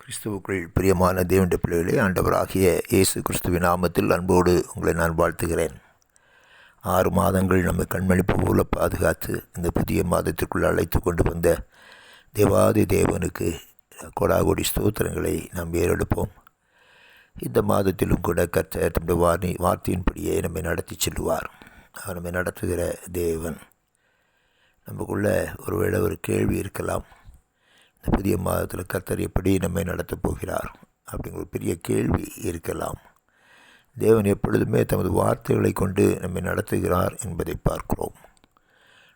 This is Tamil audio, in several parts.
கிறிஸ்துவுக்குள் பிரியமான தேவனுடைய பிள்ளைகளே, ஆண்டவராகிய இயேசு கிறிஸ்துவின் நாமத்தில் அன்போடு உங்களை நான் வாழ்த்துகிறேன். 6 மாதங்கள் நம்மை கண்மணிப்பு போல பாதுகாத்து இந்த புதிய மாதத்திற்குள் அழைத்து கொண்டு வந்த தேவாதி தேவனுக்கு கொடாகோடி ஸ்தோத்திரங்களை நாம் ஏறெடுப்போம். இந்த மாதத்திலும் கூட கர்த்தர் தம்முடைய வார்த்தையின்படியே நம்மை நடத்தி செல்வார். அவர் நம்மை நடத்துகிற தேவன். நமக்குள்ள ஒருவேளை ஒரு கேள்வி இருக்கலாம், இந்த புதிய மாதத்தில் கர்த்தர் எப்படி நம்மை நடத்தப் போகிறார் அப்படிங்கிற ஒரு பெரிய கேள்வி இருக்கலாம். தேவன் எப்பொழுதுமே தமது வார்த்தைகளை கொண்டு நம்மை நடத்துகிறார் என்பதை பார்க்கிறோம்.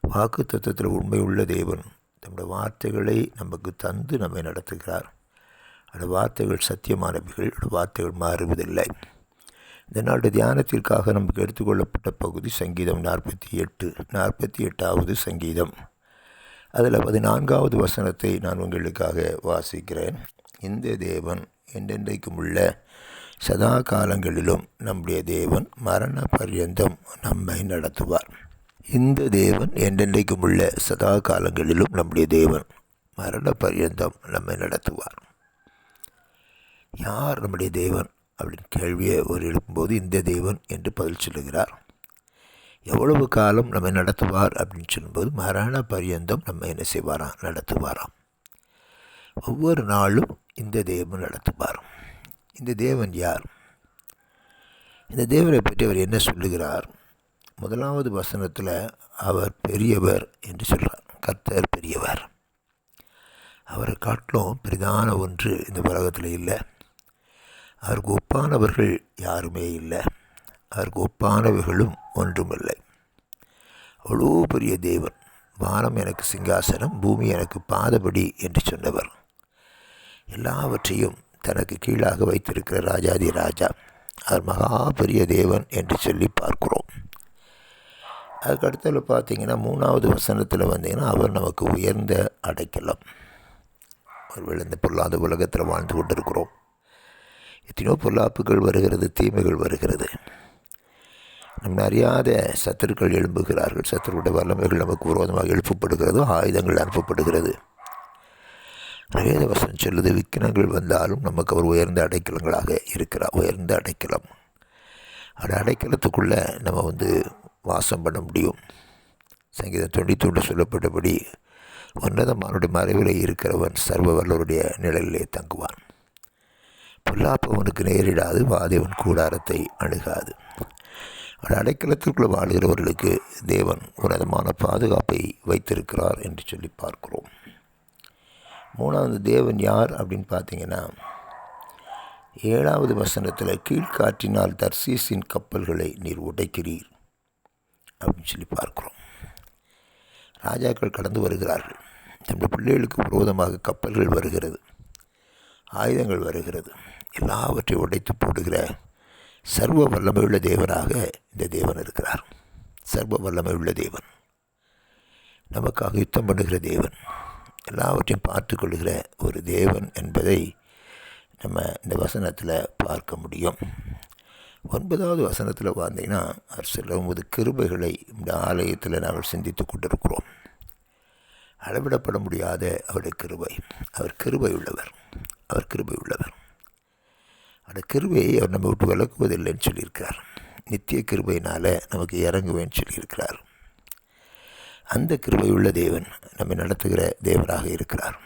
வாக்கு தத்துவத்தில் உண்மையுள்ள தேவன் தம்முடைய வார்த்தைகளை நமக்கு தந்து நம்மை நடத்துகிறார். அந்த வார்த்தைகள் சத்தியமானவைகள், அந்த வார்த்தைகள் மாறுவதில்லை. இந்த நாளுடைய தியானத்திற்காக நமக்கு எடுத்துக்கொள்ளப்பட்ட பகுதி சங்கீதம் 48வது சங்கீதம். அதில் 14வது வசனத்தை நான் உங்களுக்காக வாசிக்கிறேன். இந்த தேவன் என்றென்றைக்கும் உள்ள சதா காலங்களிலும் நம்முடைய தேவன் மரண பர்யந்தம் நம்மை நடத்துவார். இந்த தேவன் என்றென்றைக்கும் உள்ள சதா காலங்களிலும் நம்முடைய தேவன் மரண பர்யந்தம் நம்மை நடத்துவார். யார் நம்முடைய தேவன் அப்படின்னு கேள்வியை ஒரு எழுப்பும்போது இந்த தேவன் என்று பதில் சொல்லுகிறார். எவ்வளவு காலம் நம்மை நடத்துவார் அப்படின்னு சொல்லும்போது மரண பர்யந்தம் நம்ம என்ன செய்வாராம்? நடத்துவாராம். ஒவ்வொரு நாளும் இந்த தேவன் நடத்துவார். இந்த தேவன் யார்? இந்த தேவனை பற்றி அவர் என்ன சொல்லுகிறார்? 1வது வசனத்தில் அவர் பெரியவர் என்று சொல்கிறார். கர்த்தர் பெரியவர். அவரை காட்டிலும் பெரிதான ஒன்று இந்த உலகத்தில் இல்லை. அவருக்கு ஒப்பானவர்கள் யாருமே இல்லை. அவருக்கு ஒப்பானவைகளும் ஒன்றுமில்லை. அவ்வளோ பெரிய தேவன். வானம் எனக்கு சிங்காசனம், பூமி எனக்கு பாதபடி என்று சொன்னவர். எல்லாவற்றையும் தனக்கு கீழாக வைத்திருக்கிற ராஜாதி ராஜா. அவர் மகா பெரிய தேவன் என்று சொல்லி பார்க்கிறோம். அதுக்கடுத்தல பார்த்திங்கன்னா 3வது வசனத்தில் வந்தீங்கன்னா அவர் நமக்கு உயர்ந்த அடைக்கலம். ஒருவேளை இந்த பொல்லாத உலகத்தில் வாழ்ந்து கொண்டிருக்கிறோம். எத்தனையோ பொல்லாப்புகள் வருகிறது, தீமைகள் வருகிறது. நம்ம அறியாத சத்துருக்கள் எழும்புகிறார்கள். சத்துருடைய வல்லமைகள் நமக்கு விரோதமாக எழுப்பப்படுகிறது, ஆயுதங்கள் அனுப்பப்படுகிறது. வேத வசனம் சொல்லுது, விக்கினங்கள் வந்தாலும் நமக்கு அவர் உயர்ந்த அடைக்கலங்களாக இருக்கிறார். உயர்ந்த அடைக்கலம். அந்த அடைக்கலத்துக்குள்ளே நம்ம வாசம் பண்ண முடியும். சங்கீதம் 91 சொல்லப்பட்டபடி உன்னதமானுடைய மறைவில் இருக்கிறவன் சர்வ வல்லவருடைய நிழலிலே தங்குவான். பொல்லாப்பவனுக்கு நேரிடாது, வாதேவன் கூடாரத்தை அணுகாது. அந்த அடைக்கலத்திற்குள்ளே வாழ்கிறவர்களுக்கு தேவன் உன்னதமான பாதுகாப்பை வைத்திருக்கிறார் என்று சொல்லி பார்க்கிறோம். 3வது தேவன் யார் அப்படின்னு பார்த்தீங்கன்னா 7வது வசனத்தில் கீழ்காற்றினால் தர்சீசின் கப்பல்களை நீர் உடைக்கிறீர் அப்படின்னு சொல்லி பார்க்கிறோம். ராஜாக்கள் கடந்து வருகிறார்கள். நம்முடைய பிள்ளைகளுக்கு விரோதமாக கப்பல்கள் வருகிறது, ஆயுதங்கள் வருகிறது. எல்லாவற்றையும் உடைத்து போடுகிற சர்வ வல்லமையுள்ள தேவனாக இந்த தேவன் இருக்கிறார். சர்வ வல்லமையுள்ள தேவன், நமக்காக யுத்தம் பண்ணுகிற தேவன், எல்லாவற்றையும் பார்த்து கொள்கிற ஒரு தேவன் என்பதை நம்ம இந்த வசனத்தில் பார்க்க முடியும். 9வது வசனத்தில் பார்த்தீங்கன்னா அவர் சொல்லும்போது கிருபைகளை இந்த ஆலயத்தில் நாங்கள் சிந்தித்து கொண்டிருக்கிறோம். அளவிடப்பட முடியாத அவருடைய கிருபை. அவர் கிருபை உள்ளவர். அவர் கிருபை உள்ளவர். அந்த கிருபையை அவர் நம்ம விட்டு விலக்குவதில்லைன்னு சொல்லியிருக்கிறார். நித்திய கிருபையினால் நமக்கு இறங்குவேன்னு சொல்லியிருக்கிறார். அந்த கிருபை உள்ள தேவன் நம்மை நடத்துகிற தேவனாக இருக்கிறார்.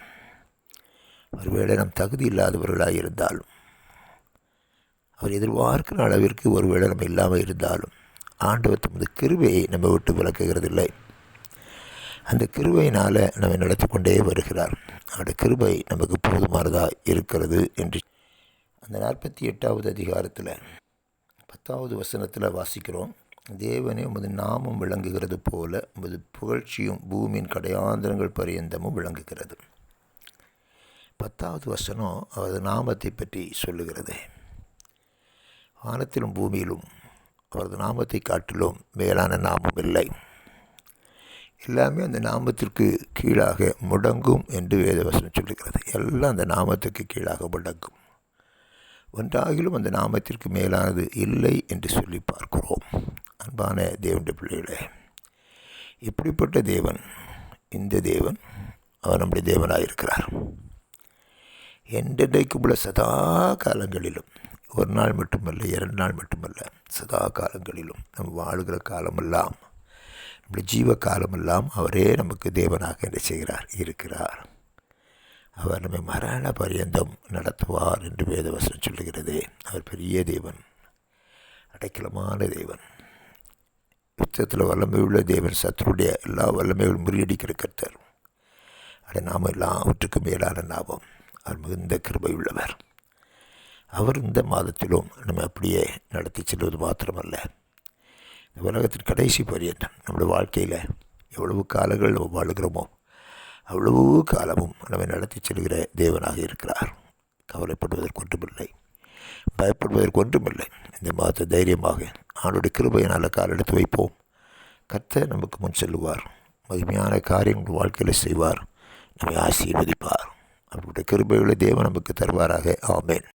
ஒருவேளை நம் தகுதி இல்லாதவர்களாக இருந்தாலும், அவர் எதிர்பார்க்கிற அளவிற்கு ஒருவேளை நம்ம இல்லாமல் இருந்தாலும், ஆண்டவர் தமது கிருபையை நம்ம விட்டு விலக்குகிறதில்லை. அந்த கிருபையினால் நம்மை நடத்தி கொண்டே வருகிறார். அந்த கிருபை நமக்கு போதுமானதாக இருக்கிறது என்று அந்த 48வது அதிகாரத்தில் 10வது வசனத்தில் வாசிக்கிறோம். தேவனே உமது நாமம் விளங்குகிறது போல உமது புகழ்ச்சியும் பூமியின் கடையாந்திரங்கள் பரியந்தமும் விளங்குகிறது. 10வது வசனம் அவரது நாமத்தை பற்றி சொல்லுகிறது. வானத்திலும் பூமியிலும் அவரது நாமத்தை காட்டிலும் மேலான நாமம் இல்லை. எல்லாமே அந்த நாமத்திற்கு கீழாக முடங்கும் என்று வேதவசனம் சொல்லுகிறது. எல்லாம் அந்த நாமத்துக்கு கீழாக முடங்கும். ஒன்றாகிலும் அந்த நாமத்திற்கு மேலானது இல்லை என்று சொல்லி பார்க்கிறோம். அன்பான தேவனுடைய பிள்ளைகளே, இப்படிப்பட்ட தேவன், இந்த தேவன் அவர் நம்முடைய தேவனாக இருக்கிறார். என்றென்றைக்கும் உள்ள சதா காலங்களிலும், ஒரு நாள் மட்டுமல்ல, 2 நாள் மட்டுமல்ல, சதா காலங்களிலும் நம்ம வாழுகிற காலமெல்லாம், நம்முடைய ஜீவ காலமெல்லாம் அவரே நமக்கு தேவனாக என்ன செய்கிறார், இருக்கிறார். அவர் நம்மை மரண பரியந்தம் நடத்துவார் என்று வேதவசனம் சொல்லுகிறது. அவர் பெரிய தேவன், அடைக்கலமான தேவன், யுத்தத்தில் வல்லமையுள்ள தேவன், சத்துருடைய எல்லா வல்லமைகளும் முறியடிக்கிற கர்த்தர். அதை நாம் எல்லாவற்றுக்கும் மேலான லாபம். அவர் மிகுந்த கிருபையுள்ளவர். அவர் இந்த மாதத்திலும் நம்ம அப்படியே நடத்தி செல்வது மாத்திரமல்ல, இந்த உலகத்தின் கடைசி பரியந்தம் நம்முடைய வாழ்க்கையில் எவ்வளவு காலங்கள் நம்ம வாழுகிறோமோ அவ்வளவு காலமும் நம்மை நடத்தி செல்கிற தேவனாக இருக்கிறார். கவலைப்படுவதற்கு ஒன்றுமில்லை, பயப்படுவதற்கு ஒன்றுமில்லை. இந்த மாதத்தை தைரியமாக ஆண்டுடைய கிருபையினால் கால் எடுத்து வைப்போம். கர்த்தர் நமக்கு முன் செல்லுவார், மகிமையான காரியங்கள் வாழ்க்கையில் செய்வார், நம்மை ஆசீர்வதிப்பார். அவருடைய கிருபைகளை தேவன் நமக்கு தருவாராக. ஆமென்.